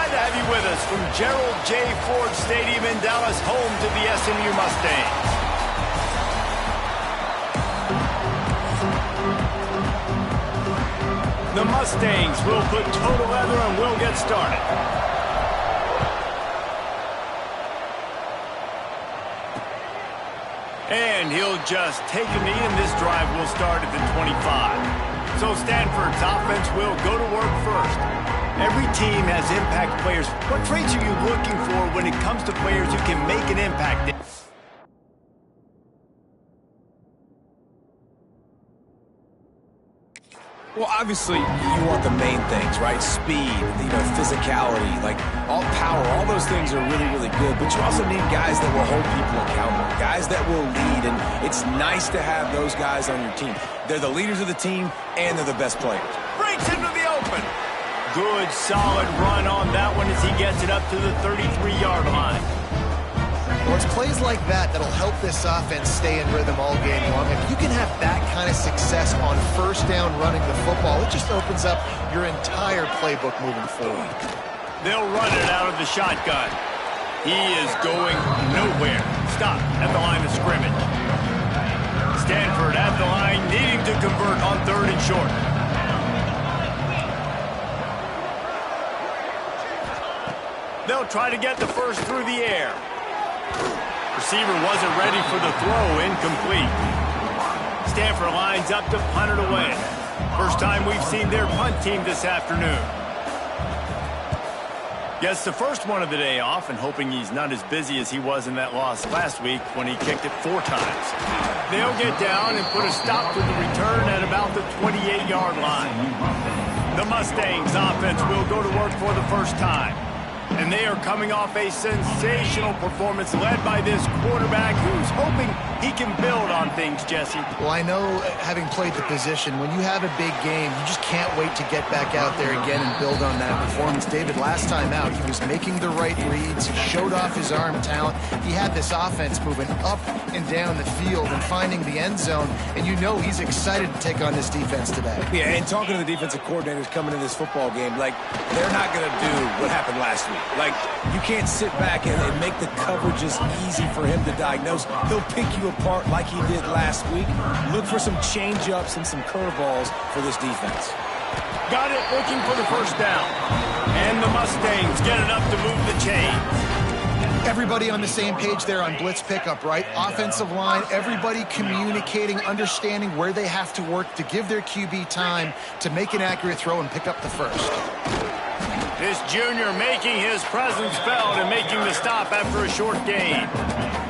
Glad to have you with us from Gerald J. Ford Stadium in Dallas, home to the SMU Mustangs. The Mustangs will put total leather and we'll get started. And he'll just take a knee, and this drive will start at the 25. So Stanford's offense will go to work first. Every team has impact players. What traits are you looking for when it comes to players who can make an impact? Well, obviously, you want the main things, right? Speed, physicality, like all power, all those things are really, really good. But you also need guys that will hold people accountable, guys that will lead, and it's nice to have those guys on your team. They're the leaders of the team, and they're the best players. Breaks into the open. Good, solid run on that one as he gets it up to the 33-yard line. Well, it's plays like that that'll help this offense stay in rhythm all game long. If you can have that kind of success on first down running the football, it just opens up your entire playbook moving forward. They'll run it out of the shotgun. He is going nowhere. Stop at the line of scrimmage. Stanford at the line, needing to convert on 3rd and short. They'll try to get the first through the air. Receiver wasn't ready for the throw, incomplete. Stanford lines up to punt it away. First time we've seen their punt team this afternoon. Gets the first one of the day off and hoping he's not as busy as he was in that loss last week when he kicked it 4 times. They'll get down and put a stop to the return at about the 28-yard line. The Mustangs offense will go to work for the first time. And they are coming off a sensational performance led by this quarterback who's hoping he can build on things, Jesse. Well, I know, having played the position, when you have a big game, you just can't wait to get back out there again and build on that performance. David, last time out, he was making the right reads. He showed off his arm talent. He had this offense moving up and down the field and finding the end zone. And you know he's excited to take on this defense today. Yeah, and talking to the defensive coordinators coming in this football game, like, they're not going to do what happened last week. Like, you can't sit back and make the coverages easy for him to diagnose. He'll pick you apart like he did last week. Look for some change-ups and some curveballs for this defense. Got it, looking for the first down. And the Mustangs get enough to move the chains. Everybody on the same page there on blitz pickup, right? Offensive line, everybody communicating, understanding where they have to work to give their QB time to make an accurate throw and pick up the first. This junior making his presence felt and making the stop after a short gain.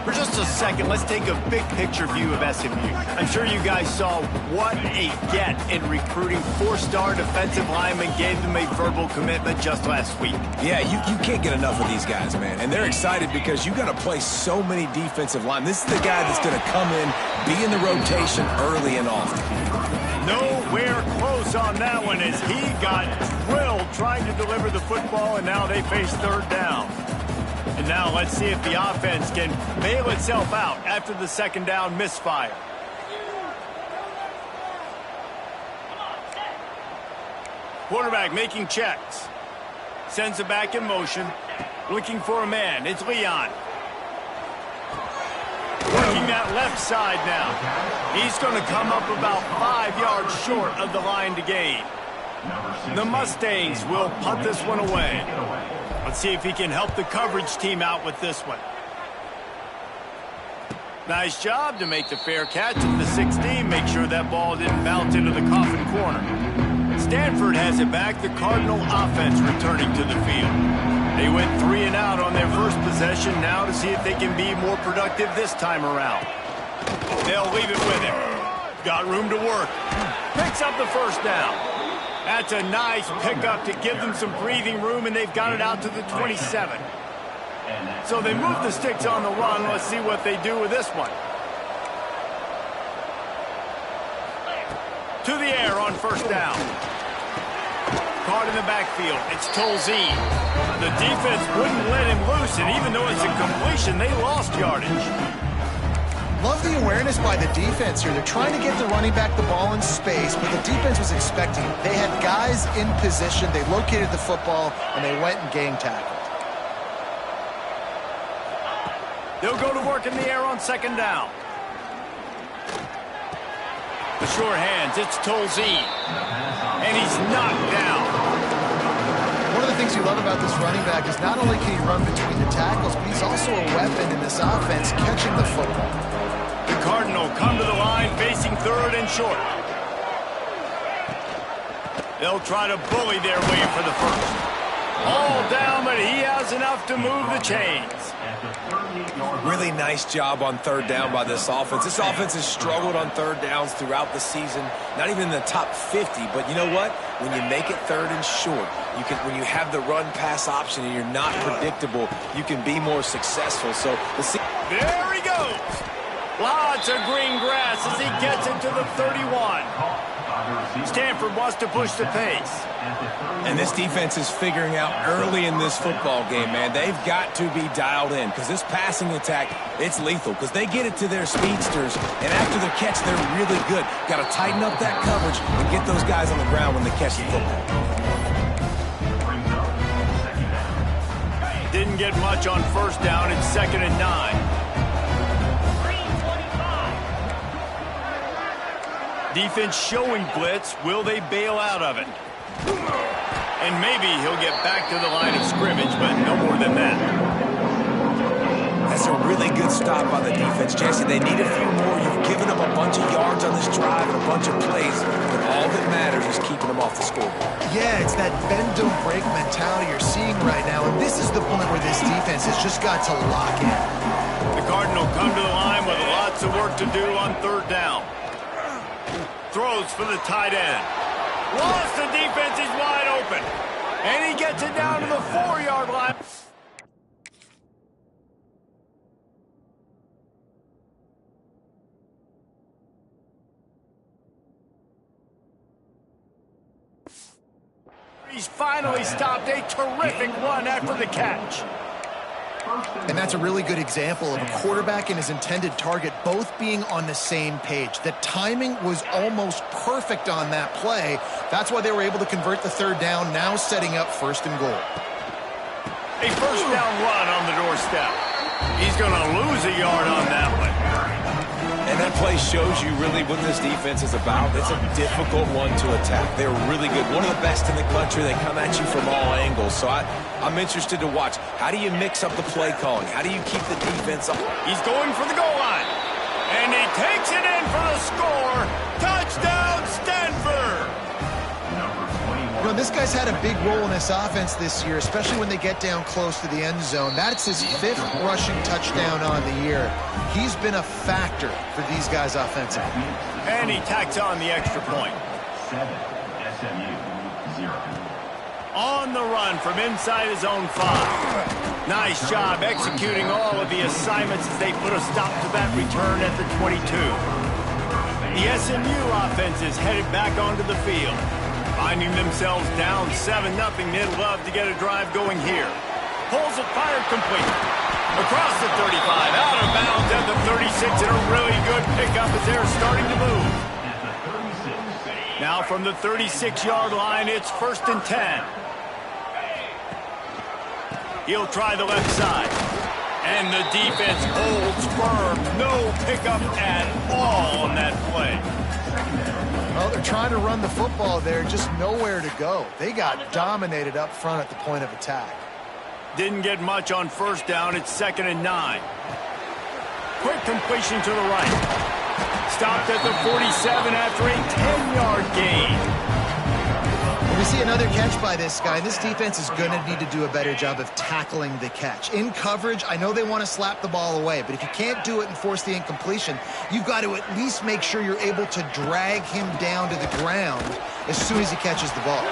For just a second, let's take a big picture view of SMU. I'm sure you guys saw what a get in recruiting. 4-star defensive linemen gave them a verbal commitment just last week. Yeah, you can't get enough of these guys, man. And they're excited because you got to play so many defensive linemen. This is the guy that's going to come in, be in the rotation early and often. Nowhere close on that one as he got drilled trying to deliver the football, and now they face 3rd down. And now let's see if the offense can bail itself out after the 2nd down misfire. Quarterback making checks. Sends it back in motion. Looking for a man. It's Leon. Working that left side now. He's going to come up about 5 yards short of the line to gain. The Mustangs will punt this one away. Let's see if he can help the coverage team out with this one. Nice job to make the fair catch at the 16. Make sure that ball didn't bounce into the coffin corner. Stanford has it back. The Cardinal offense returning to the field. They went 3 and out on their first possession. Now to see if they can be more productive this time around. They'll leave it with him. Got room to work. Picks up the first down. That's a nice pickup to give them some breathing room, and they've got it out to the 27. So they move the sticks on the run. Let's see what they do with this one. To the air on first down. Caught in the backfield. It's Tolzien. The defense wouldn't let him loose, and even though it's a completion, they lost yardage. Love the awareness by the defense here. They're trying to get the running back the ball in space, but the defense was expecting it. They had guys in position. They located the football, and they went and gang tackled. They'll go to work in the air on second down. The short hands, it's Tolzien. And he's knocked down. One of the things you love about this running back is not only can he run between the tackles, but he's also a weapon in this offense catching the football. The Cardinal come to the line facing third and short. They'll try to bully their way for the first. All down, but he has enough to move the chains. Really nice job on third down by this offense. This offense has struggled on third downs throughout the season. Not even in the top 50, but you know what? When you make it third and short, when you have the run-pass option and you're not predictable, you can be more successful. So there he goes. Lots of green grass as he gets into the 31. Stanford wants to push the pace. And this defense is figuring out early in this football game, man. They've got to be dialed in because this passing attack, it's lethal because they get it to their speedsters, and after the catch, they're really good. Got to tighten up that coverage and get those guys on the ground when they catch the football. Didn't get much on first down. It's 2nd and 9. Defense showing blitz. Will they bail out of it? And maybe he'll get back to the line of scrimmage, but no more than that. That's a really good stop by the defense, Jesse. They need a few more. You've given them a bunch of yards on this drive and a bunch of plays, but all that matters is keeping them off the scoreboard. Yeah, it's that bend, don't break mentality you're seeing right now, and this is the point where this defense has just got to lock in. The Cardinal come to the line with lots of work to do on third down. Throws for the tight end. Lost, the defense is wide open. And he gets it down to the 4-yard line. He's finally stopped a terrific run after the catch. And that's a really good example of a quarterback and his intended target both being on the same page. The timing was almost perfect on that play. That's why they were able to convert the third down, now setting up 1st and goal. A first down run on the doorstep. He's going to lose a yard on that one. And that play shows you really what this defense is about. It's a difficult one to attack. They're really good. One of the best in the country. They come at you from all angles. So I'm interested to watch. How do you mix up the play calling? How do you keep the defense up? He's going for the goal line. And he takes it in for the score. Touchdown, Stanford. You know, this guy's had a big role in this offense this year, especially when they get down close to the end zone. That's his 5th rushing touchdown on the year. He's been a factor for these guys offensively. And he tacks on the extra point. 7, SMU, 0. On the run from inside his own 5. Nice job executing all of the assignments as they put a stop to that return at the 22. The SMU offense is headed back onto the field. Finding themselves down 7-0, they'd love to get a drive going here. Pulls it, fired complete. Across the 35, out of bounds at the 36, and a really good pickup as they're starting to move. Now from the 36-yard line, it's 1st and 10. He'll try the left side. And the defense holds firm. No pickup at all on that play. Well, they're trying to run the football there, just nowhere to go. They got dominated up front at the point of attack. Didn't get much on first down. It's 2nd and 9. Quick completion to the right. Stopped at the 47 after a 10-yard gain. We see another catch by this guy. This defense is going to need to do a better job of tackling the catch. In coverage, I know they want to slap the ball away, but if you can't do it and force the incompletion, you've got to at least make sure you're able to drag him down to the ground as soon as he catches the ball.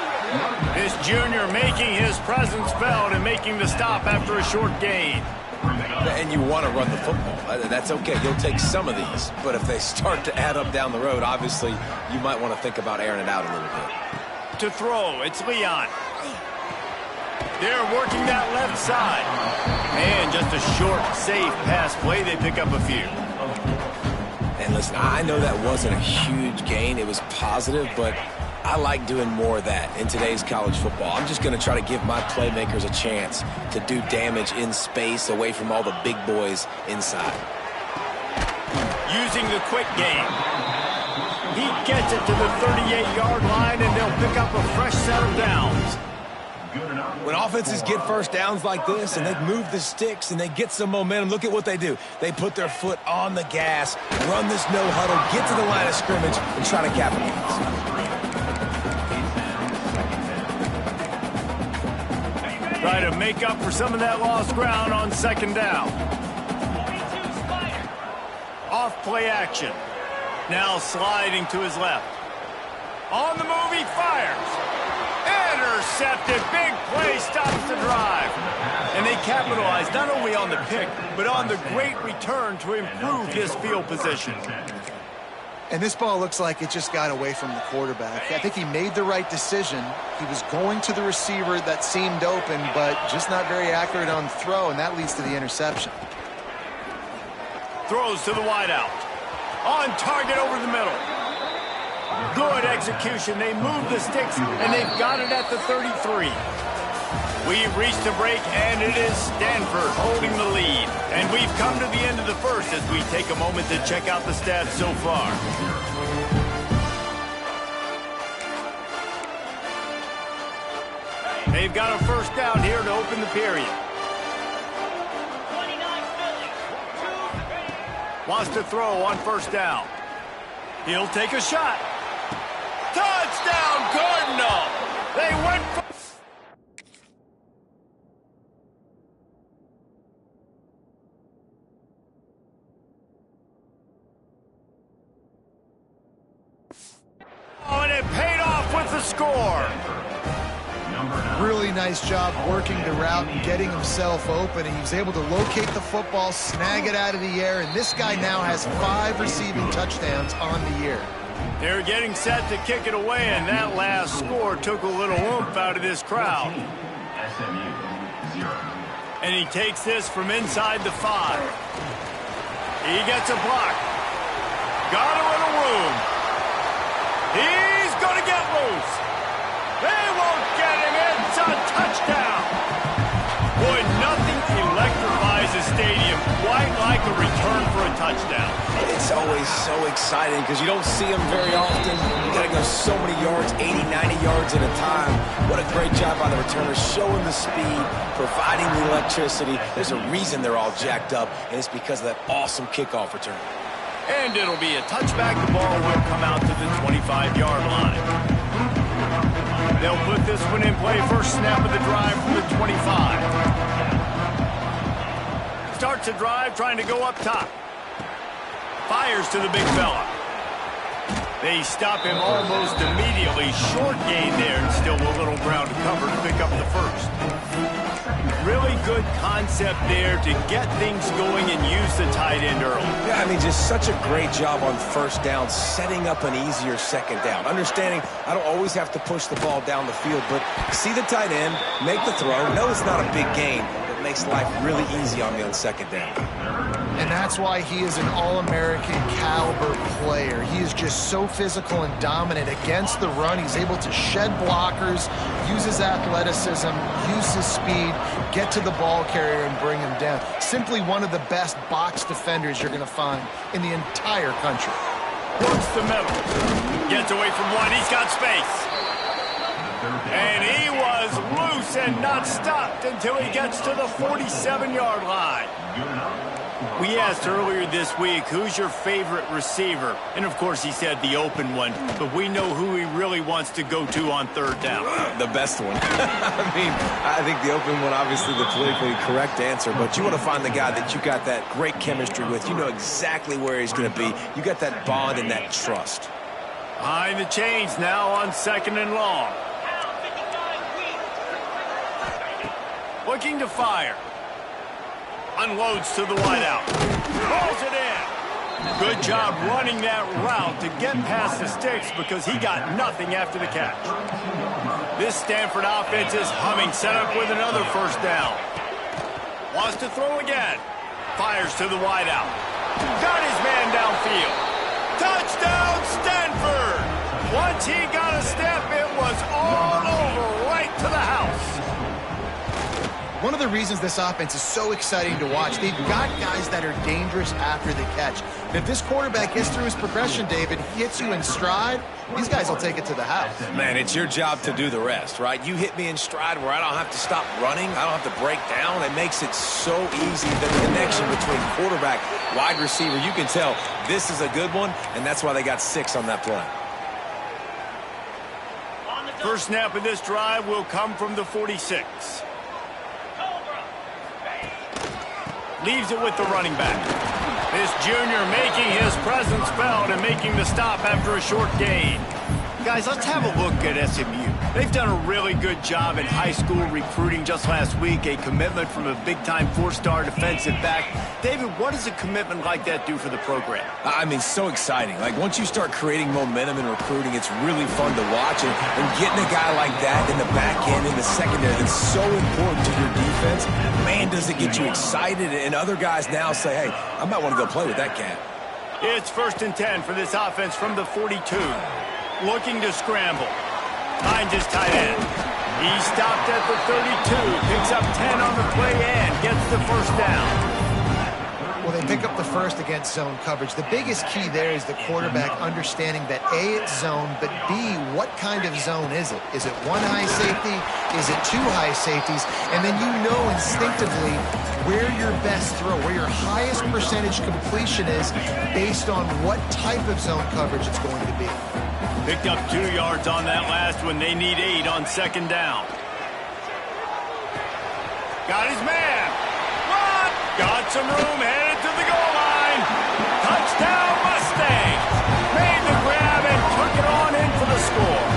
This junior making his presence felt and making the stop after a short gain. And you want to run the football. That's okay. You'll take some of these. But if they start to add up down the road, obviously you might want to think about airing it out a little bit. To throw, it's Leon. They're working that left side. And just a short, safe pass play. They pick up a few. And listen, I know that wasn't a huge gain. It was positive, but I like doing more of that in today's college football. I'm just going to try to give my playmakers a chance to do damage in space away from all the big boys inside. Using the quick game. He gets it to the 38-yard line, and they'll pick up a fresh set of downs. When offenses get first downs like this and they move the sticks and they get some momentum, look at what they do. They put their foot on the gas, run this no huddle, get to the line of scrimmage, and try to capitalize. Try to make up for some of that lost ground on second down. Off play action. Now sliding to his left. On the move, he fires. Intercepted. Big play stops the drive. And they capitalize not only on the pick, but on the great return to improve this field position. And this ball looks like it just got away from the quarterback. I think he made the right decision. He was going to the receiver that seemed open, but just not very accurate on the throw, and that leads to the interception. Throws to the wideout. On target over the middle. Good execution. They move the sticks, and they've got it at the 33. We've reached a break, and it is Stanford holding the lead. And we've come to the end of the first as we take a moment to check out the stats so far. They've got a first down here to open the period. Wants to throw on first down. He'll take a shot. Touchdown, Cardinal! They went for... Oh, and it paid off with the score. Really nice job working the route and getting himself open. And he was able to locate the football, snag it out of the air, and this guy now has 5 receiving touchdowns on the year. They're getting set to kick it away, and that last score took a little oomph out of this crowd. And he takes this from inside the 5. He gets a block. Got him in a room. He's going to get loose. They won't get him. It's a touchdown. Boy, nothing electrifies a stadium quite like a return for a touchdown. It's always so exciting because you don't see them very often. You got to go so many yards, 80, 90 yards at a time. What a great job by the returners, showing the speed, providing the electricity. There's a reason they're all jacked up, and it's because of that awesome kickoff return. And it'll be a touchback. The ball will come out to the 25-yard line. They'll put this one in play. First snap of the drive from the 25. Starts the drive trying to go up top. Fires to the big fella. They stop him almost immediately. Short gain there, and still a little ground to cover to pick up the first. Really good concept there to get things going and use the tight end early. Yeah, I mean, just such a great job on first down, setting up an easier second down. Understanding I don't always have to push the ball down the field, but see the tight end, make the throw. No, it's not a big gain. It makes life really easy on me on second down. And that's why he is an All-American caliber player. He is just so physical and dominant against the run. He's able to shed blockers, use his athleticism, use his speed, get to the ball carrier and bring him down. Simply one of the best box defenders you're going to find in the entire country. Works the middle. Gets away from one. He's got space. And he was loose and not stopped until he gets to the 47-yard line. We asked earlier this week, who's your favorite receiver? And, of course, he said the open one. But we know who he really wants to go to on third down. The best one. I mean, I think the open one, obviously the politically correct answer. But you want to find the guy that you got that great chemistry with. You know exactly where he's going to be. You got that bond and that trust. Behind the chains now on second and long. Looking to fire. Unloads to the wideout. Rolls it in. Good job running that route to get past the sticks because he got nothing after the catch. This Stanford offense is humming, set up with another first down. Wants to throw again. Fires to the wideout. Got his man downfield. Once he got a step, it was all over, right to the house. One of the reasons this offense is so exciting to watch, they've got guys that are dangerous after the catch. And if this quarterback gets through his progression, David, hits you in stride, these guys will take it to the house. Man, it's your job to do the rest, right? You hit me in stride where I don't have to stop running. I don't have to break down. It makes it so easy. The connection between quarterback, wide receiver, you can tell this is a good one, and that's why they got 6 on that play. First snap of this drive will come from the 46. Leaves it with the running back. This junior making his presence felt and making the stop after a short gain. Guys, let's have a look at SMU. They've done a really good job in high school recruiting. Just last week, a commitment from a big-time 4-star defensive back. David, what does a commitment like that do for the program? I mean, so exciting. Like, once you start creating momentum in recruiting, it's really fun to watch. And getting a guy like that in the back end, in the secondary, that's so important to your defense, man, does it get you excited. And other guys now say, hey, I might want to go play with that cat. It's 1st and 10 for this offense from the 42. Looking to scramble. Finds his tight end. He stopped at the 32. Picks up 10 on the play and gets the first down. Well, they pick up the first against zone coverage. The biggest key there is the quarterback understanding that A, it's zone, but B, what kind of zone is it? Is it 1 high safety? Is it 2 high safeties? And then you know instinctively where your best throw, where your highest percentage completion is based on what type of zone coverage it's going to be. Picked up 2 yards on that last one. They need 8 on 2nd down. Got his man. Run! Got some room, headed to the goal line. Touchdown Mustangs. Made the grab and took it on in for the score.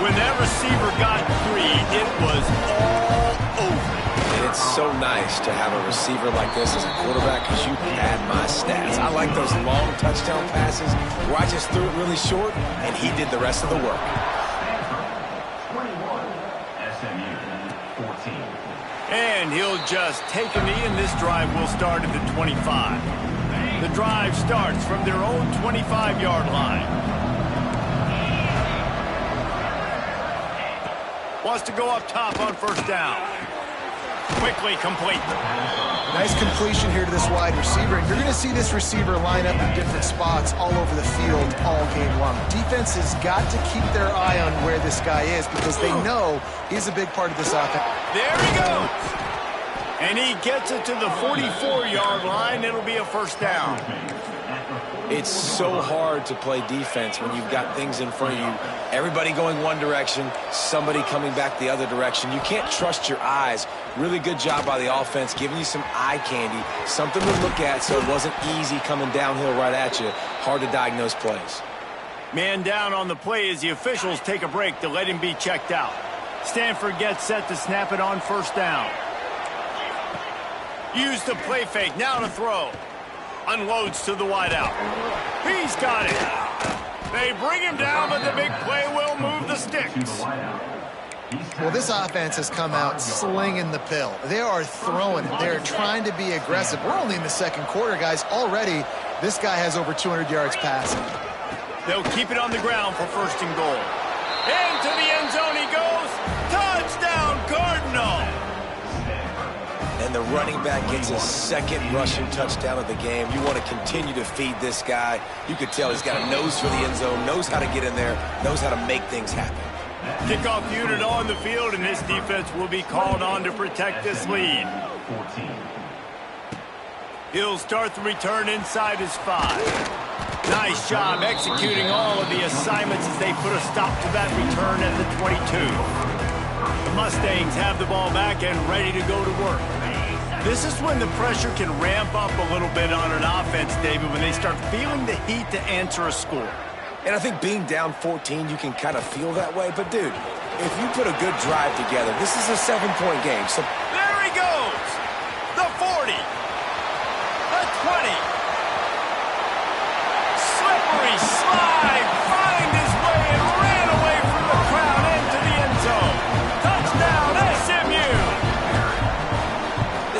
When that receiver got 3, it was all over. And it's so nice to have a receiver like this as a quarterback because you pad my stats. I like those long touchdown passes where I just threw it really short and he did the rest of the work. 21, SMU 14. And he'll just take a knee, and this drive will start at the 25. The drive starts from their own 25-yard line. Wants to go up top on 1st down. Quickly complete. Nice completion here to this wide receiver, and you're going to see this receiver line up in different spots all over the field all game long. Defense has got to keep their eye on where this guy is because they know he's a big part of this offense. There he goes. And he gets it to the 44-yard line. It'll be a 1st down. It's so hard to play defense when you've got things in front of you. Everybody going one direction, somebody coming back the other direction. You can't trust your eyes. Really good job by the offense, giving you some eye candy, something to look at so it wasn't easy coming downhill right at you. Hard to diagnose plays. Man down on the play as the officials take a break to let him be checked out. Stanford gets set to snap it on 1st down. Use the play fake, now to throw. Unloads to the wideout. He's got it. They bring him down, but the big play will move the sticks. Well, this offense has come out slinging the pill. They are throwing it. They're trying to be aggressive. We're only in the 2nd quarter, guys. Already, this guy has over 200 yards passing. They'll keep it on the ground for 1st and goal. Into the end zone he goes. Touchdown, Cardinal. And the running back gets his 2nd rushing touchdown of the game. You want to continue to feed this guy. You could tell he's got a nose for the end zone, knows how to get in there, knows how to make things happen. Kickoff unit on the field, and this defense will be called on to protect this lead. 14. He'll start the return inside his 5. Nice job executing all of the assignments as they put a stop to that return at the 22. The Mustangs have the ball back and ready to go to work. This is when the pressure can ramp up a little bit on an offense, David, when they start feeling the heat to answer a score. And I think being down 14, you can kind of feel that way. But, dude, if you put a good drive together, this is a 7-point game. So there he goes. The 40. The 20. Slippery slide. Find his way and ran away from the crowd into the end zone. Touchdown, SMU.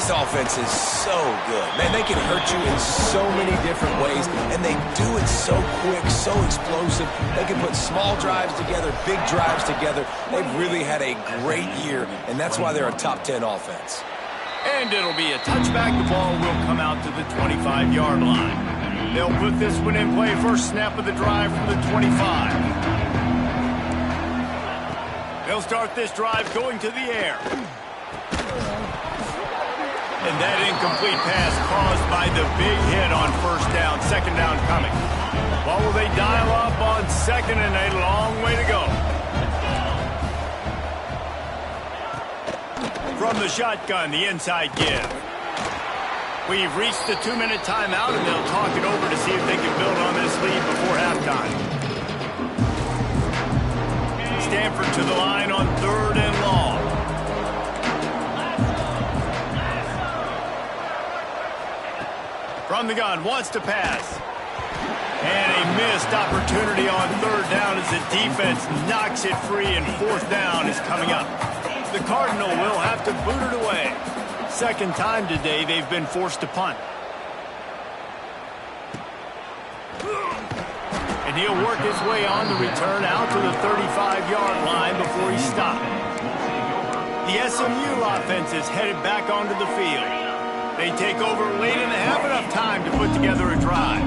this offense offense is so good. Man, they can hurt you in so many different ways, and they do it so quick, so explosive. They can put small drives together, big drives together. They've really had a great year, and that's why they're a top 10 offense. And it'll be a touchback. The ball will come out to the 25-yard line. They'll put this one in play. First snap of the drive from the 25. They'll start this drive going to the air. And that incomplete pass caused by the big hit on first down. Second down coming. What will they dial up on second, and a long way to go. From the shotgun, the inside give. We've reached the 2-minute timeout, and they'll talk it over to see if they can build on this lead before halftime. Stanford to the line on 3rd and long. From the gun, wants to pass. And a missed opportunity on 3rd down as the defense knocks it free, and 4th down is coming up. The Cardinal will have to boot it away. Second time today they've been forced to punt. And he'll work his way on the return out to the 35-yard line before he stopped. The SMU offense is headed back onto the field. They take over late in the half, enough time to put together a drive.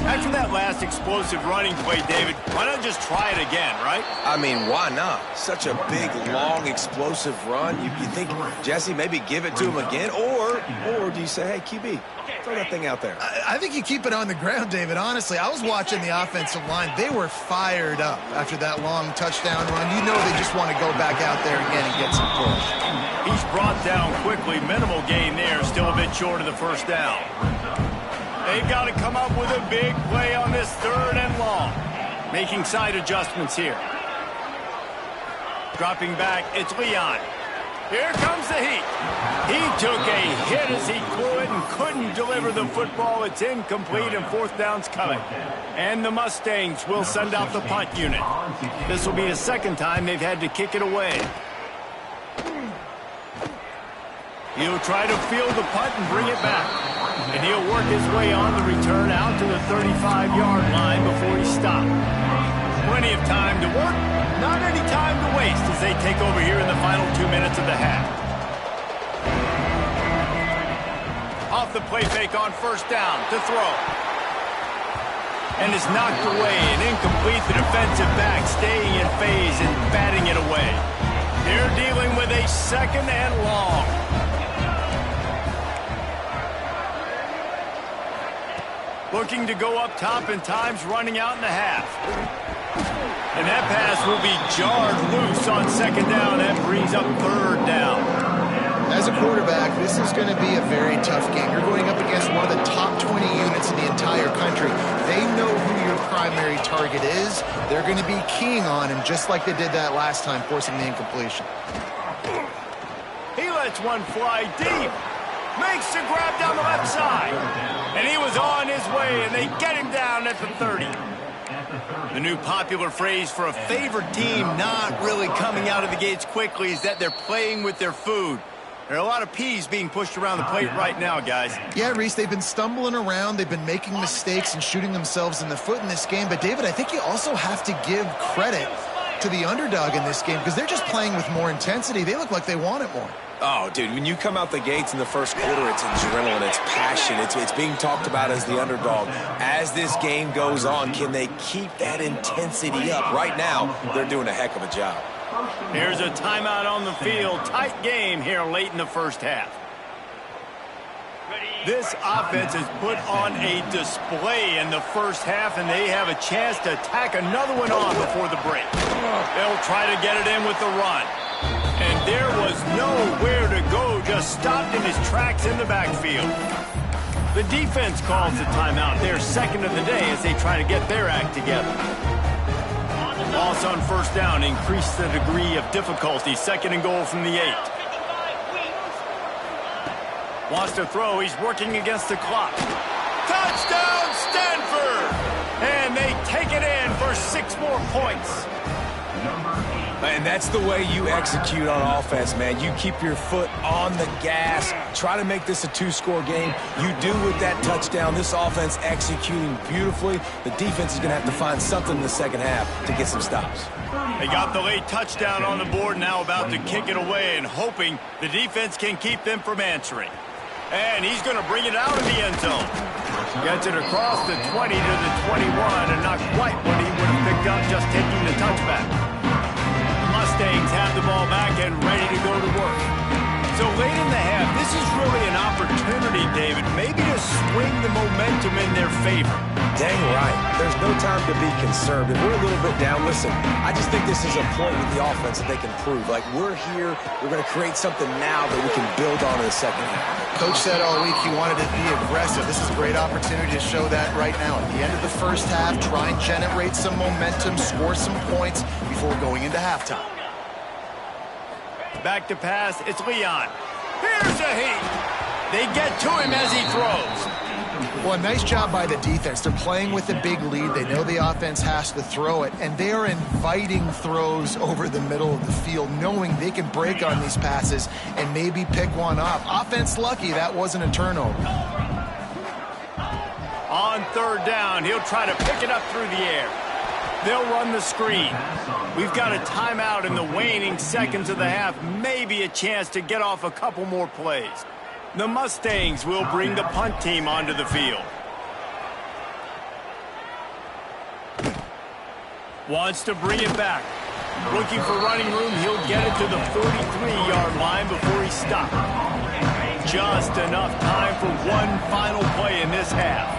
After that last explosive running play, David, why not just try it again, right? I mean, why not? Such a big, long, explosive run. You think, Jesse, maybe give it to him again? Or do you say, hey, QB, throw that thing out there? I think you keep it on the ground, David. Honestly, I was watching the offensive line. They were fired up after that long touchdown run. You know they just want to go back out there again and get some push. He's brought down quickly. Minimal gain there. Still a bit short of the first down. They've got to come up with a big play on this 3rd and long. Making side adjustments here. Dropping back, it's Leon. Here comes the heat. He took a hit as he threw it and couldn't deliver the football. It's incomplete, and 4th down's coming. And the Mustangs will send out the punt unit. This will be the second time they've had to kick it away. He'll try to field the punt and bring it back. And he'll work his way on the return out to the 35-yard line before he stopped. Plenty of time to work, not any time to waste as they take over here in the final 2 minutes of the half. Off the play fake on first down to throw. And is knocked away and incomplete. The defensive back staying in phase and batting it away. They're dealing with a 2nd and long. Looking to go up top, and time's running out in the half. And that pass will be jarred loose on 2nd down. That brings up 3rd down. As a quarterback, this is going to be a very tough game. You're going up against one of the top 20 units in the entire country. They know who your primary target is. They're going to be keying on him, just like they did that last time, forcing the incompletion. He lets one fly deep. Makes the grab down the left side. And he was on his way, and they get him down at the 30. The new popular phrase for a favored team not really coming out of the gates quickly is that they're playing with their food. There are a lot of peas being pushed around the plate right now, guys. Yeah, Reese, they've been stumbling around. They've been making mistakes and shooting themselves in the foot in this game. But, David, I think you also have to give credit to the underdog in this game because they're just playing with more intensity. They look like they want it more. Oh, dude, when you come out the gates in the first quarter, it's adrenaline, it's passion, it's being talked about as the underdog. As this game goes on, can they keep that intensity up? Right now, they're doing a heck of a job. Here's a timeout on the field. Tight game here late in the first half. This offense has put on a display in the first half, and they have a chance to tack another one on before the break. They'll try to get it in with the run. And there was nowhere to go, just stopped in his tracks in the backfield. The defense calls the timeout. They're 2nd of the day as they try to get their act together. Loss on first down increased the degree of difficulty. 2nd and goal from the 8. Wants to throw. He's working against the clock. Touchdown, Stanford! And they take it in for 6 more points. And that's the way you execute on offense, man. You keep your foot on the gas. Try to make this a two-score game. You do with that touchdown. This offense executing beautifully. The defense is going to have to find something in the second half to get some stops. They got the late touchdown on the board, now about to kick it away and hoping the defense can keep them from answering. And he's going to bring it out of the end zone. Gets it across the 20 to the 21 and not quite what he would have picked up just taking the touchback. Mustangs have the ball back and ready to go to work. So late in the half, this is really an opportunity, David, maybe to swing the momentum in their favor. Dang right. There's no time to be concerned. If we're a little bit down, listen, I just think this is a point with the offense that they can prove. Like, we're here, we're going to create something now that we can build on in the second half. Coach said all week he wanted to be aggressive. This is a great opportunity to show that right now. At the end of the first half, try and generate some momentum, score some points before going into halftime. Back to pass, it's Leon. Here's a heat. They get to him as he throws. Well, a nice job by the defense. They're playing with a big lead. They know the offense has to throw it, and they are inviting throws over the middle of the field, knowing they can break on these passes and maybe pick one off. Offense lucky that wasn't a turnover. On third down, he'll try to pick it up through the air. They'll run the screen. We've got a timeout in the waning seconds of the half, maybe a chance to get off a couple more plays. The Mustangs will bring the punt team onto the field. Wants to bring it back. Looking for running room, he'll get it to the 43-yard line before he stops. Just enough time for one final play in this half.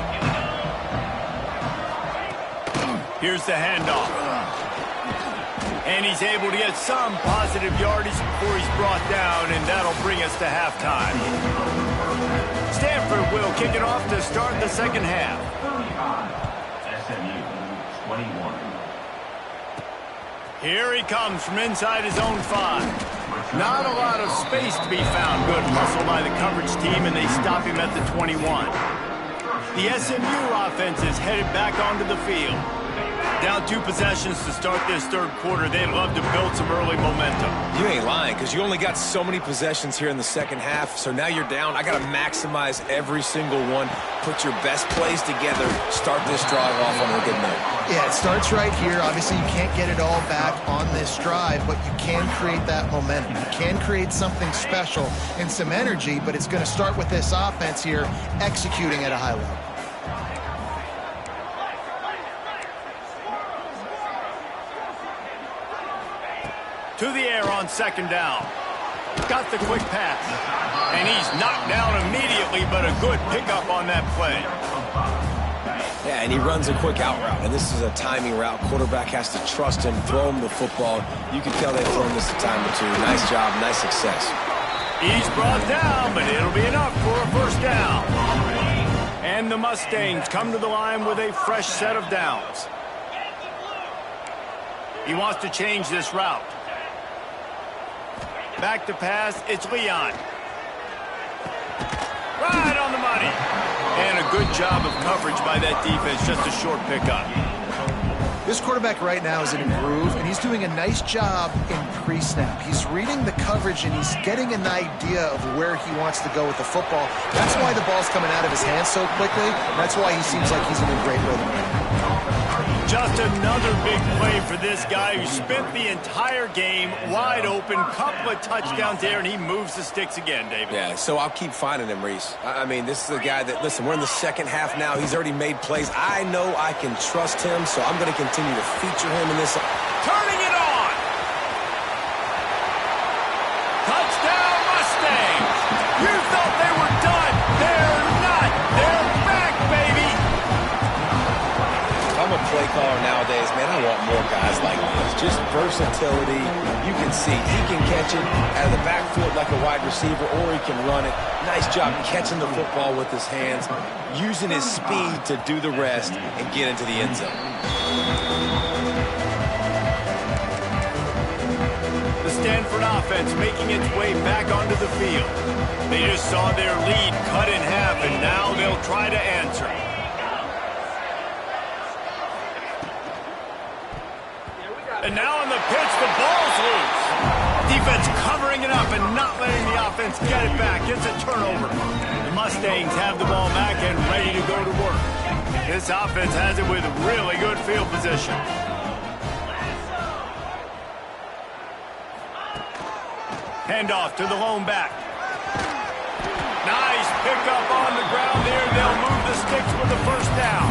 Here's the handoff. And he's able to get some positive yardage before he's brought down, and that'll bring us to halftime. Stanford will kick it off to start the second half. SMU 21. Here he comes from inside his own 5. Not a lot of space to be found. Good hustle by the coverage team, and they stop him at the 21. The SMU offense is headed back onto the field. Down 2 possessions to start this third quarter. They'd love to build some early momentum. You ain't lying, because you only got so many possessions here in the second half, so now you're down. I got to maximize every single one. Put your best plays together. Start this drive off on a good note. Yeah, it starts right here. Obviously, you can't get it all back on this drive, but you can create that momentum. You can create something special and some energy, but it's going to start with this offense here executing at a high level. To the air on second down. Got the quick pass. And he's knocked down immediately, but a good pickup on that play. Yeah, and he runs a quick out route, and this is a timing route. Quarterback has to trust him, throw him the football. You can tell they've thrown this a time or two. Nice job, nice success. He's brought down, but it'll be enough for a first down. And the Mustangs come to the line with a fresh set of downs. He wants to change this route. Back to pass, it's Leon. Right on the money. And a good job of coverage by that defense, just a short pickup. This quarterback right now is in a groove, and he's doing a nice job in pre-snap. He's reading the coverage, and he's getting an idea of where he wants to go with the football. That's why the ball's coming out of his hands so quickly. That's why he seems like he's in a great rhythm. Just another big play for this guy who spent the entire game wide open, couple of touchdowns there, and he moves the sticks again, David. Yeah, so I'll keep finding him, Reese. I mean, this is a guy that, listen, we're in the second half now. He's already made plays. I know I can trust him, so I'm going to continue to feature him in this. Turning it on! Touchdown Mustangs! You thought they were done. They're not. They're back, baby! I'm a play caller nowadays, man. I want more guys like this. Just versatility. You can see he can catch it out of the backfield like a wide receiver, or he can run it. Nice job catching the football with his hands, using his speed to do the rest and get into the end zone. The Stanford offense making its way back onto the field. They just saw their lead cut in half, and now they'll try to answer. And now on the pitch, the ball's loose. Defense covering it up and not letting the offense get it back. It's a turnover. The Mustangs have the ball back and ready to go to work. This offense has it with really good field position. Handoff to the lone back. Nice pickup on the ground there. They'll move the sticks with the first down.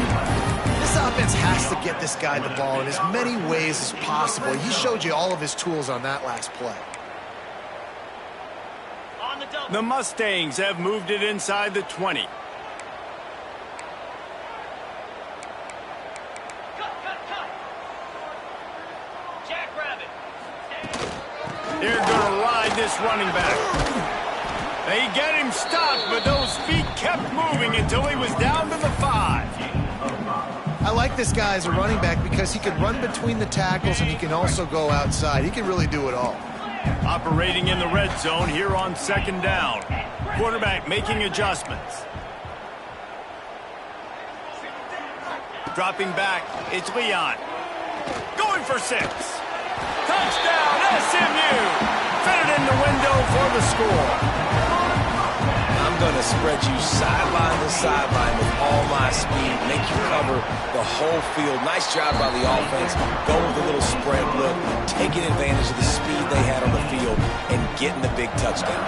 This offense has to get this guy the ball in as many ways as possible. He showed you all of his tools on that last play. The Mustangs have moved it inside the 20. They're going to ride this running back. They get him stopped, but those feet kept moving until he was down to the 5. I like this guy as a running back because he can run between the tackles and he can also go outside. He can really do it all. Operating in the red zone here on second down. Quarterback making adjustments. Dropping back, it's Leon. Going for 6. Touchdown, SMU! Fit it in the window for the score. I'm going to spread you sideline to sideline with all my speed, make you cover the whole field. Nice job by the offense, going with a little spread look, taking advantage of the speed they had on the field, and getting the big touchdown.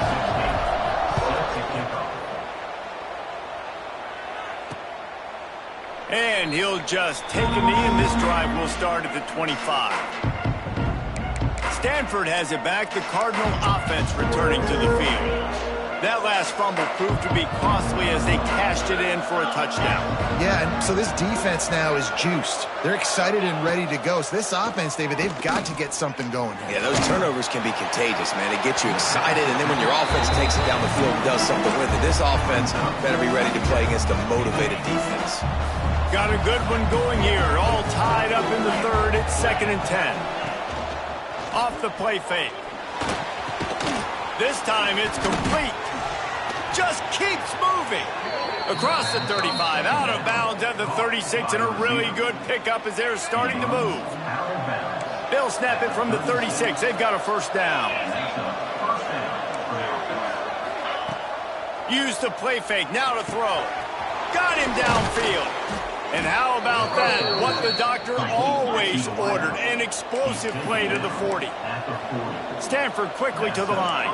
And he'll just take a knee, and this drive will start at the 25. Stanford has it back. The Cardinal offense returning to the field. That last fumble proved to be costly as they cashed it in for a touchdown. Yeah, and so this defense now is juiced. They're excited and ready to go. So this offense, David, they've got to get something going here. Yeah, those turnovers can be contagious, man. They get you excited, and then when your offense takes it down the field and does something with it, this offense better be ready to play against a motivated defense. Got a good one going here. All tied up in the third. It's 2nd and 10. Off the play fake. This time it's complete. Just keeps moving. Across the 35, out of bounds at the 36, and a really good pickup as they're starting to move. They'll snap it from the 36. They've got a first down. Use the play fake, now to throw. Got him downfield. And how about that? What the doctor always ordered, an explosive play to the 40. Stanford quickly to the line.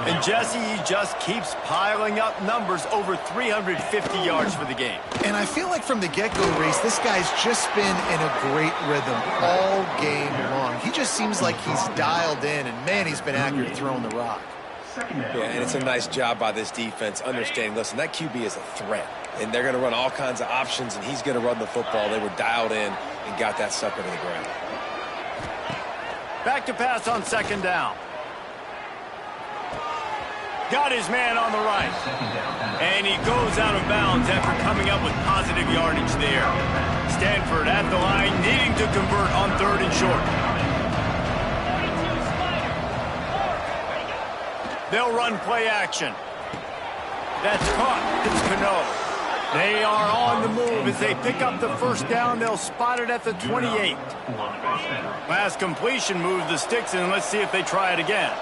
And Jesse, he just keeps piling up numbers, over 350 yards for the game. And I feel like from the get-go race, this guy's just been in a great rhythm all game long. He just seems like he's dialed in, and man, he's been accurate throwing the rock. Yeah, and it's a nice job by this defense understanding, listen, that QB is a threat. And they're going to run all kinds of options, and he's going to run the football. They were dialed in and got that sucker to the ground. Back to pass on 2nd down. Got his man on the right. And he goes out of bounds after coming up with positive yardage there. Stanford at the line, needing to convert on 3rd and short. They'll run play action. That's caught. It's Cano. They are on the move as they pick up the first down. They'll spot it at the 28. Last completion moves the sticks, and let's see if they try it again.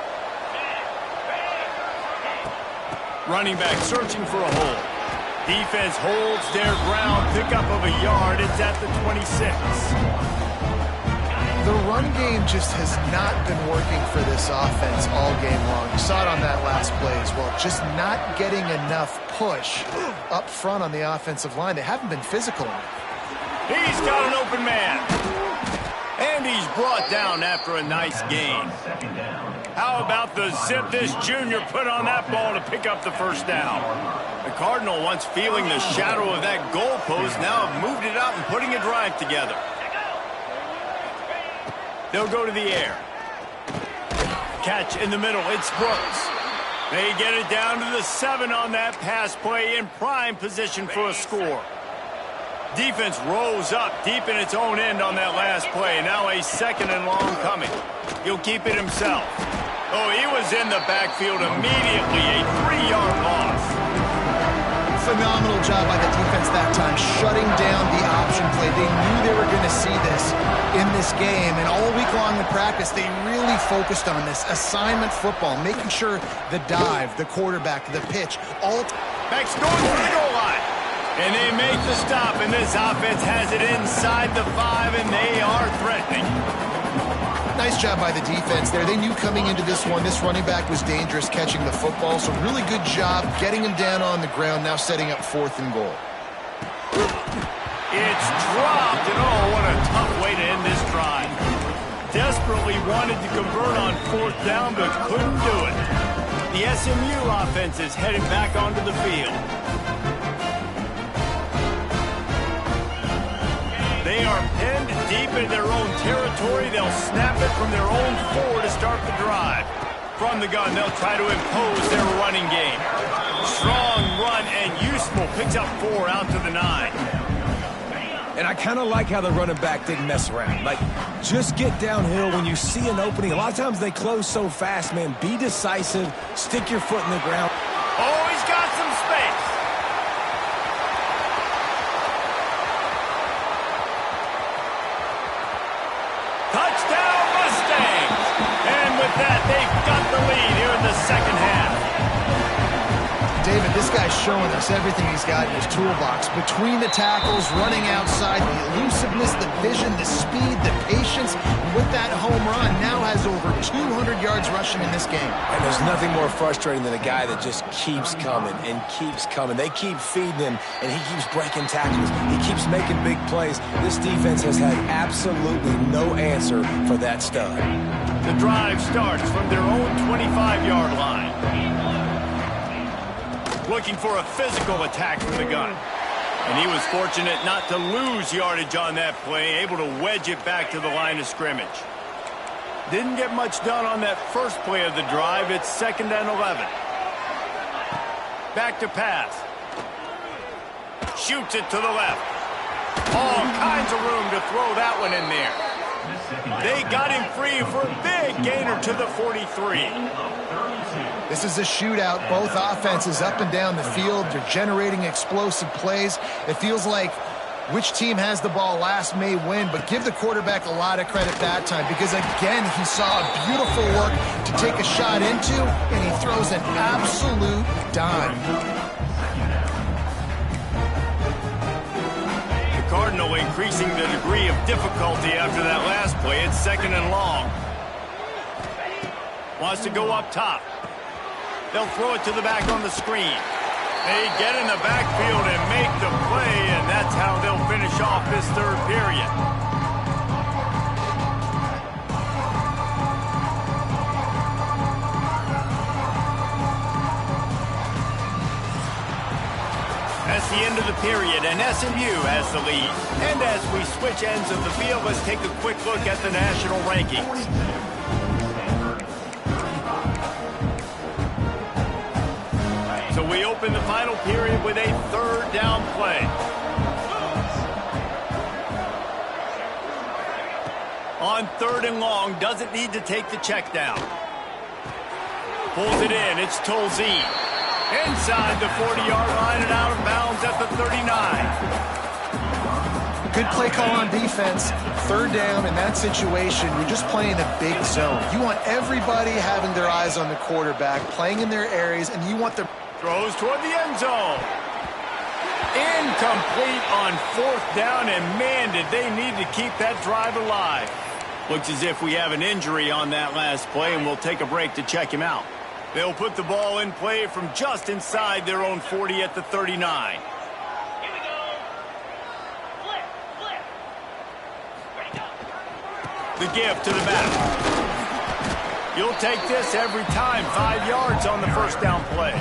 Running back searching for a hole. Defense holds their ground. Pickup of a yard. It's at the 26. The run game just has not been working for this offense all game long. You saw it on that last play as well. Just not getting enough push up front on the offensive line. They haven't been physical enough. He's got an open man. And he's brought down after a nice gain. How about the zip this junior put on that ball to pick up the first down? The Cardinal, once feeling the shadow of that goalpost, now have moved it out and putting a drive together. They'll go to the air. Catch in the middle. It's Brooks. They get it down to the 7 on that pass play, in prime position for a score. Defense rose up deep in its own end on that last play. Now a 2nd and long coming. He'll keep it himself. Oh, he was in the backfield immediately. A 3-yard loss. Phenomenal job by the defense that time, shutting down the option play. They knew they were going to to see this in this game. And all week long in practice, they really focused on this assignment football, making sure the dive, the quarterback, the pitch, all... Back's going for the goal line. And they make the stop, and this offense has it inside the 5, and they are threatening. Nice job by the defense there. They knew coming into this one, this running back was dangerous catching the football, so really good job getting him down on the ground, now setting up 4th and goal. It's dropped, and oh, what a tough way to end this drive. Desperately wanted to convert on 4th down, but couldn't do it. The SMU offense is headed back onto the field. They are pinned deep in their own territory. They'll snap it from their own 4 to start the drive. From the gun, they'll try to impose their running game. Strong run and useful. Picks up 4 out to the 9. And I kind of like how the running back didn't mess around. Like, just get downhill when you see an opening. A lot of times they close so fast, man. Be decisive. Stick your foot in the ground. Oh, he's got some space. Touchdown, Mustangs! And with that, they've got the lead here in the second half. David, this guy's showing us everything he's got in his toolbox. Between the tackles, running outside, the elusiveness, the vision, the speed, the patience. And with that home run, now has over 200 yards rushing in this game. And there's nothing more frustrating than a guy that just keeps coming and keeps coming. They keep feeding him, and he keeps breaking tackles. He keeps making big plays. This defense has had absolutely no answer for that stud. The drive starts from their own 25-yard line. Looking for a physical attack from the gun. And he was fortunate not to lose yardage on that play, able to wedge it back to the line of scrimmage. Didn't get much done on that first play of the drive. It's 2nd and 11. Back to pass. Shoots it to the left. All kinds of room to throw that one in there. They got him free for a big gainer to the 43. This is a shootout. Both offenses up and down the field. They're generating explosive plays. It feels like which team has the ball last may win, but give the quarterback a lot of credit that time because, again, he saw a beautiful look to take a shot into, and he throws an absolute dime. The Cardinal increasing the degree of difficulty after that last play. It's 2nd and long. Wants to go up top. They'll throw it to the back on the screen. They get in the backfield and make the play, and that's how they'll finish off this 3rd period. That's the end of the period, and SMU has the lead. And as we switch ends of the field, let's take a quick look at the national rankings. So we open the final period with a 3rd down play. On 3rd and long, doesn't need to take the check down. Pulls it in, it's Tolzien. Inside the 40-yard line and out of bounds at the 39. Good play call on defense. 3rd down in that situation, you're just playing a big zone. You want everybody having their eyes on the quarterback, playing in their areas, and you want the... Throws toward the end zone. Incomplete on 4th down, and man, did they need to keep that drive alive. Looks as if we have an injury on that last play, and we'll take a break to check him out. They'll put the ball in play from just inside their own 40 at the 39. Here we go. Flip. Ready, go. The give to the back. You'll take this every time. 5 yards on the 1st down play.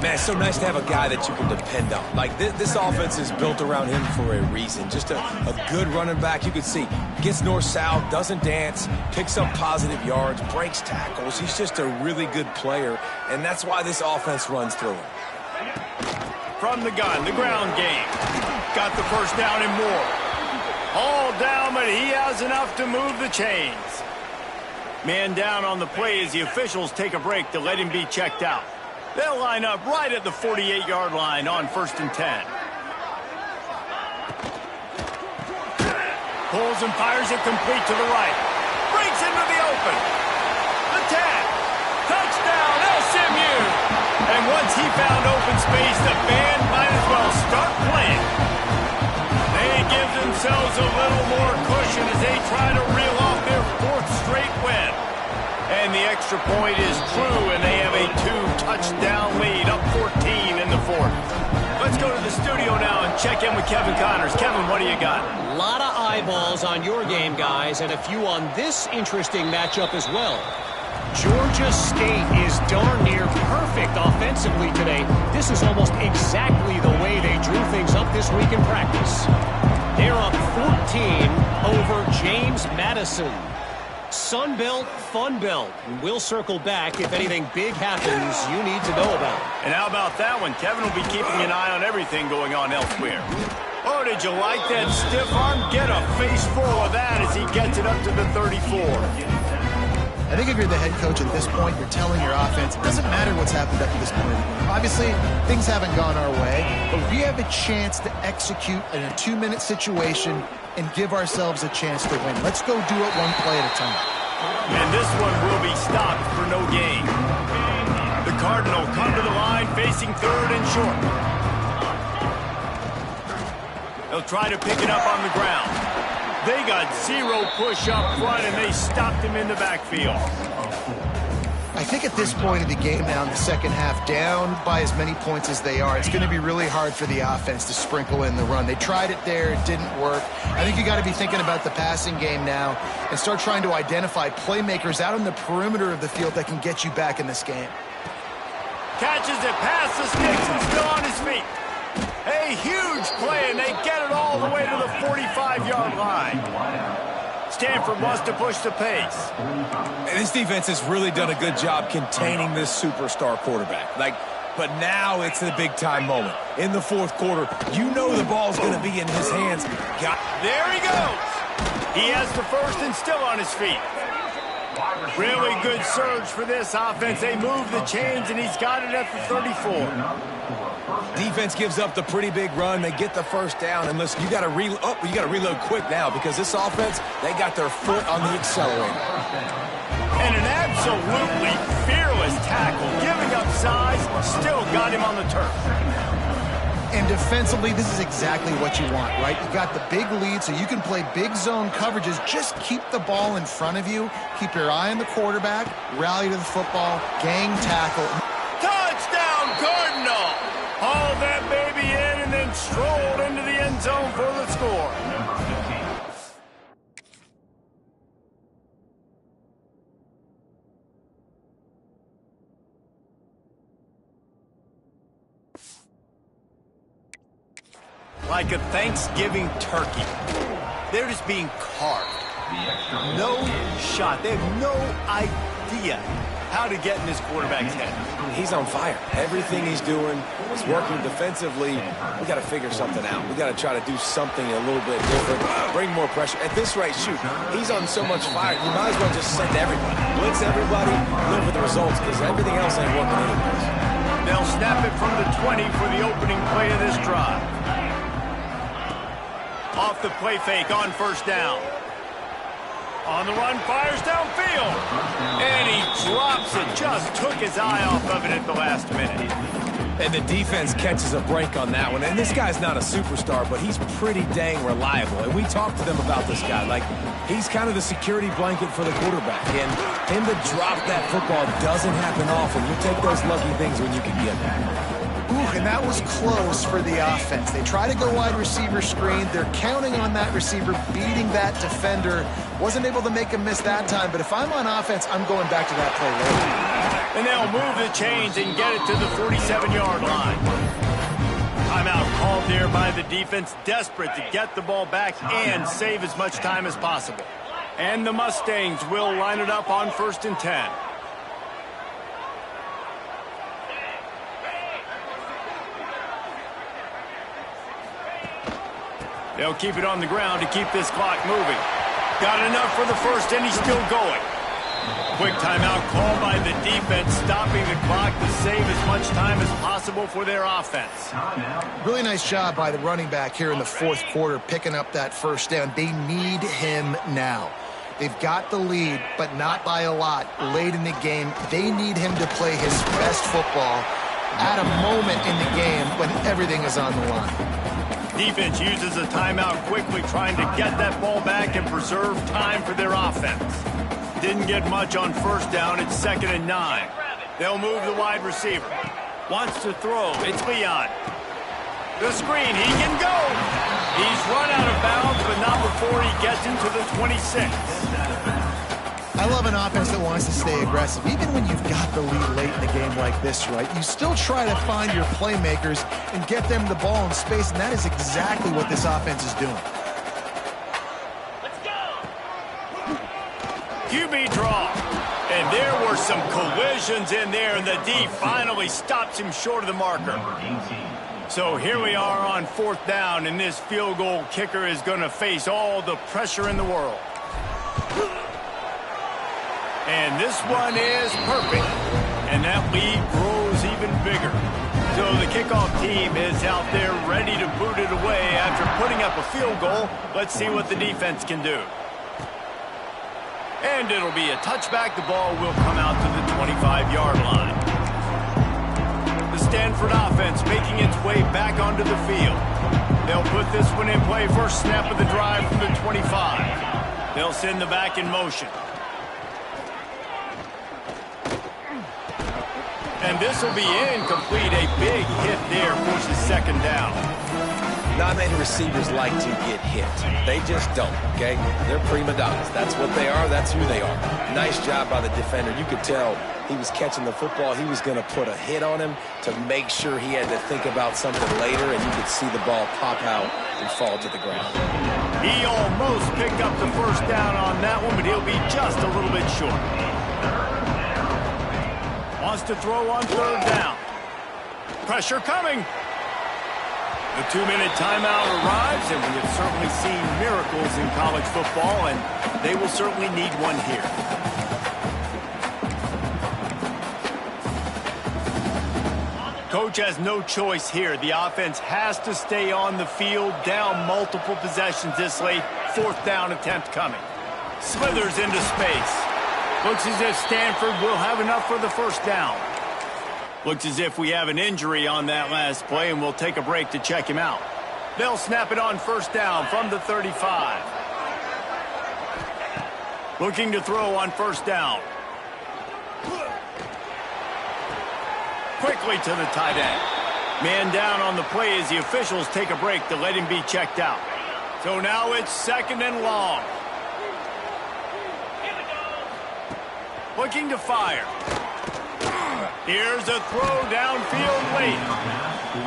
Man, it's so nice to have a guy that you can depend on. Like, this offense is built around him for a reason. Just a good running back. You can see, gets north-south, doesn't dance, picks up positive yards, breaks tackles. He's just a really good player, and that's why this offense runs through him. From the gun, the ground game. Got the 1st down and more. All down, but he has enough to move the chains. Man down on the play as the officials take a break to let him be checked out. They'll line up right at the 48-yard line on 1st and 10. Pulls and fires it complete to the right. Breaks into the open. The tag. Touchdown, SMU. And once he found open space, the band might as well start playing. They give themselves a little more cushion as they try to reel off their 4th straight win. And the extra point is true, and they have a 2-touchdown lead, up 14 in the 4th. Let's go to the studio now and check in with Kevin Connors. Kevin, what do you got? A lot of eyeballs on your game, guys, and a few on this interesting matchup as well. Georgia State is darn near perfect offensively today. This is almost exactly the way they drew things up this week in practice. They're up 14 over James Madison. Sun Belt, Fun Belt. We'll circle back if anything big happens you need to know about. And how about that one? Kevin will be keeping an eye on everything going on elsewhere. Oh, did you like that stiff arm? Get a face full of that as he gets it up to the 34. I think if you're the head coach at this point, you're telling your offense, it doesn't matter what's happened up to this point. Obviously, things haven't gone our way, but we have a chance to execute in a 2-minute situation and give ourselves a chance to win. Let's go do it one play at a time. And this one will be stopped for no gain. The Cardinal come to the line facing 3rd and short. They'll try to pick it up on the ground. They got 0 push up front, and they stopped him in the backfield. I think at this point of the game now in the second half, down by as many points as they are, it's going to be really hard for the offense to sprinkle in the run. They tried it there. It didn't work. I think you got to be thinking about the passing game now and start trying to identify playmakers out on the perimeter of the field that can get you back in this game. Catches it past the sticks and still on his feet. A huge play, and they get it all the way to the 45-yard line. Stanford wants to push the pace. And this defense has really done a good job containing this superstar quarterback. But now it's the big-time moment. In the 4th quarter, you know the ball's going to be in his hands. There he goes. He has the first and still on his feet. Really good surge for this offense. They move the chains, and he's got it at the 34. Defense gives up the pretty big run. They get the first down, and listen, you got to reload quick now because this offense, they got their foot on the accelerator. And an absolutely fearless tackle, giving up size, still got him on the turf. And defensively, this is exactly what you want, right? You got the big lead, so you can play big zone coverages. Just keep the ball in front of you. Keep your eye on the quarterback. Rally to the football. Gang tackle. Touchdown, Cardinal! Hauled that baby in and then strolled into the end zone for the score. Like a Thanksgiving turkey. They're just being carved. No shot. They have no idea how to get in this quarterback's head. He's on fire. Everything he's doing is working defensively. We got to figure something out. We got to try to do something a little bit different. Bring more pressure. At this rate, shoot, he's on so much fire. You might as well just send everybody. Blitz everybody, live with the results, because everything else ain't working anyways. They'll snap it from the 20 for the opening play of this drive. Off the play fake on first down. On the run, fires downfield. And he drops it. Just took his eye off of it at the last minute. And the defense catches a break on that one. And this guy's not a superstar, but he's pretty dang reliable. And we talked to them about this guy. Like, he's kind of the security blanket for the quarterback. And him to drop that football doesn't happen often. You take those lucky things when you can get them. Ooh, and that was close for the offense. They try to go wide receiver screen. They're counting on that receiver beating that defender. Wasn't able to make him miss that time, but if I'm on offense, I'm going back to that play later. And they'll move the chains and get it to the 47-yard line. Timeout called there by the defense, desperate to get the ball back and save as much time as possible. And the Mustangs will line it up on 1st and 10. They'll keep it on the ground to keep this clock moving. Got enough for the first, and he's still going. Quick timeout called by the defense, stopping the clock to save as much time as possible for their offense. Really nice job by the running back here in the fourth quarter, picking up that first down. They need him now. They've got the lead, but not by a lot. Late in the game, they need him to play his best football at a moment in the game when everything is on the line. Defense uses a timeout quickly, trying to get that ball back and preserve time for their offense. Didn't get much on first down. It's 2nd and 9. They'll move the wide receiver. Wants to throw. It's Leon. The screen. He can go. He's run out of bounds, but not before he gets into the 26. I love an offense that wants to stay aggressive. Even when you've got the lead late in the game like this, right, you still try to find your playmakers and get them the ball in space, and that is exactly what this offense is doing. QB draw. And there were some collisions in there, and the D finally stops him short of the marker. So here we are on 4th down, and this field goal kicker is going to face all the pressure in the world. And this one is perfect. And that lead grows even bigger. So the kickoff team is out there ready to boot it away after putting up a field goal. Let's see what the defense can do. And it'll be a touchback. The ball will come out to the 25-yard line. The Stanford offense making its way back onto the field. They'll put this one in play. First snap of the drive from the 25. They'll send the back in motion. And this will be incomplete. A big hit there forces 2nd down. Not many receivers like to get hit. They just don't, okay? They're prima donnas. That's what they are. That's who they are. Nice job by the defender. You could tell he was catching the football. He was going to put a hit on him to make sure he had to think about something later, and you could see the ball pop out and fall to the ground. He almost picked up the first down on that one, but he'll be just a little bit short. Wants to throw on 3rd down. Pressure coming. The 2-minute timeout arrives, and we have certainly seen miracles in college football, and they will certainly need one here. Coach has no choice here. The offense has to stay on the field, down multiple possessions this late. 4th down attempt coming. Slithers into space. Looks as if Stanford will have enough for the first down. Looks as if we have an injury on that last play, and we'll take a break to check him out. They'll snap it on first down from the 35. Looking to throw on first down. Quickly to the tight end. Man down on the play as the officials take a break to let him be checked out. So now it's 2nd and long. Looking to fire. Here's a throw downfield late.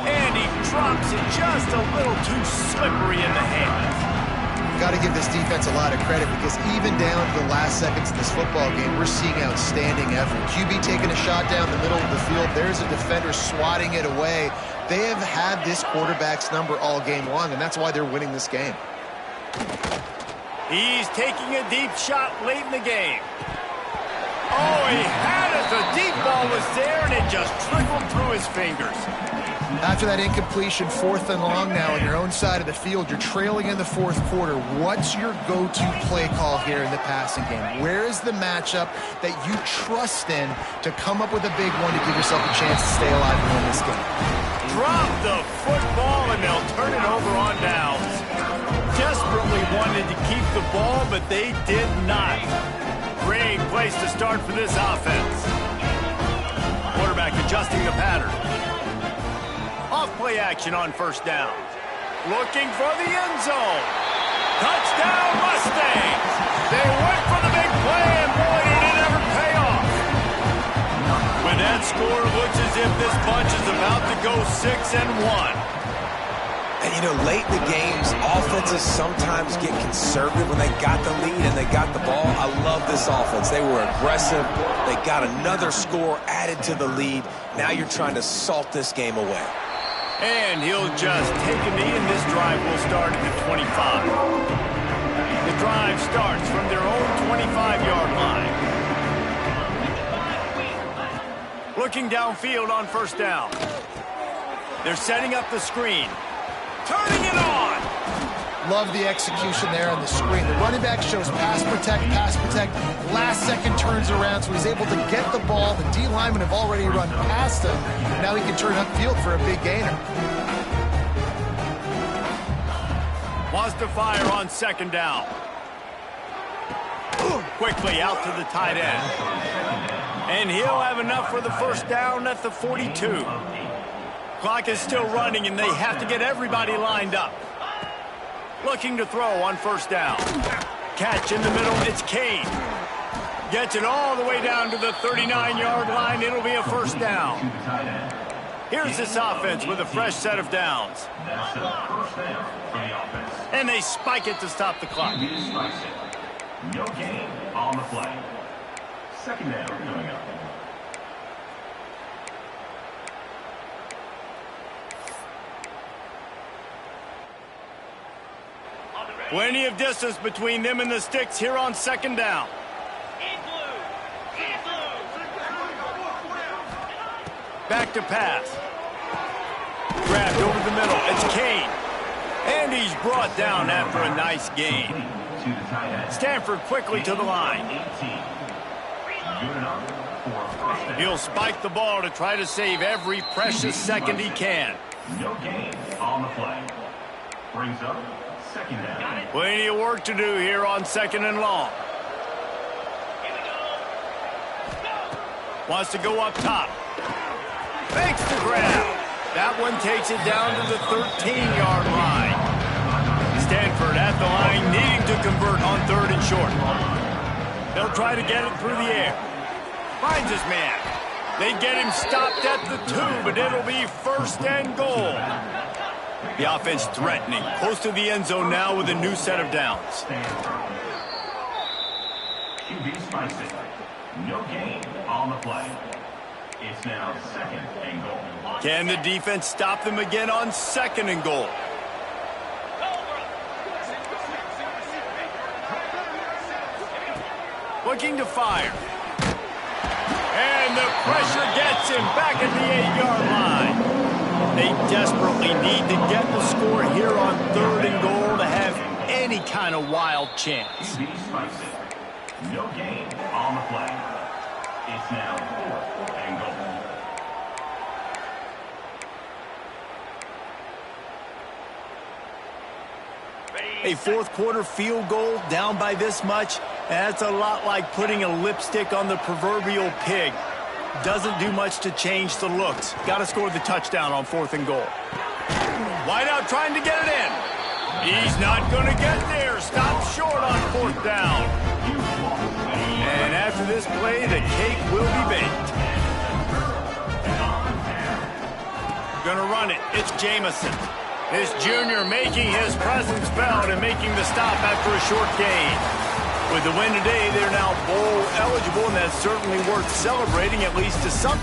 And he drops it just a little too slippery in the hands. Got to give this defense a lot of credit, because even down to the last seconds of this football game, we're seeing outstanding effort. QB taking a shot down the middle of the field. There's a defender swatting it away. They have had this quarterback's number all game long, and that's why they're winning this game. He's taking a deep shot late in the game. Oh, he had it. The deep ball was there, and it just trickled through his fingers. After that incompletion, 4th and long now on your own side of the field, you're trailing in the 4th quarter. What's your go-to play call here in the passing game? Where is the matchup that you trust in to come up with a big one to give yourself a chance to stay alive and win this game? Drop the football, and they'll turn it over on downs. Desperately wanted to keep the ball, but they did not. Great place to start for this offense. Quarterback adjusting the pattern. Off-play action on first down. Looking for the end zone. Touchdown, Mustangs! They went for the big play, and boy, did it ever pay off. With that score, it looks as if this bunch is about to go 6-1. And, you know, late in the games, offenses sometimes get conservative when they got the lead and they got the ball. I love this offense. They were aggressive. They got another score added to the lead. Now you're trying to salt this game away. And he'll just take a knee, and this drive will start at the 25. The drive starts from their own 25-yard line. Looking downfield on first down. They're setting up the screen. Turning it on. Love the execution there on the screen. The running back shows pass protect. Last second turns around, so he's able to get the ball. The D linemen have already run past him. Now he can turn upfield for a big gainer. Wants to fire on second down. Quickly out to the tight end. And he'll have enough for the first down at the 42. Clock is still running, and they have to get everybody lined up. Looking to throw on first down. Catch in the middle, it's Kane. Gets it all the way down to the 39-yard line. It'll be a first down. Here's this offense with a fresh set of downs. And they spike it to stop the clock. No gain on the play. Second down coming up. Plenty of distance between them and the sticks here on second down. Back to pass. Grabbed over the middle. It's Kane. And he's brought down after a nice gain. Stanford quickly to the line. He'll spike the ball to try to save every precious second he can. No gain on the play. Brings up second down. Plenty of work to do here on second and long. Wants to go up top. Fakes the grab. That one takes it down to the 13-yard line. Stanford at the line, needing to convert on third and short. They'll try to get it through the air. Finds his man. They get him stopped at the 2, but it'll be first and goal. The offense threatening, close to the end zone now with a new set of downs. Cfb26. No gain on the play. It's now second and goal. Can the defense stop them again on second and goal? Looking to fire. And the pressure gets him back at the 8-yard line. They desperately need to get the score here on third and goal to have any kind of wild chance. No gain on the play. It's now fourth and goal. A fourth quarter field goal down by this much, that's a lot like putting a lipstick on the proverbial pig. Doesn't do much to change the looks. Got to score the touchdown on fourth and goal. Wideout trying to get it in. He's not going to get there. Stopped short on fourth down. And after this play, the cake will be baked. Going to run it. It's Jamison. This junior making his presence felt and making the stop after a short gain. With the win today, they're now bowl eligible, and that's certainly worth celebrating, at least to some.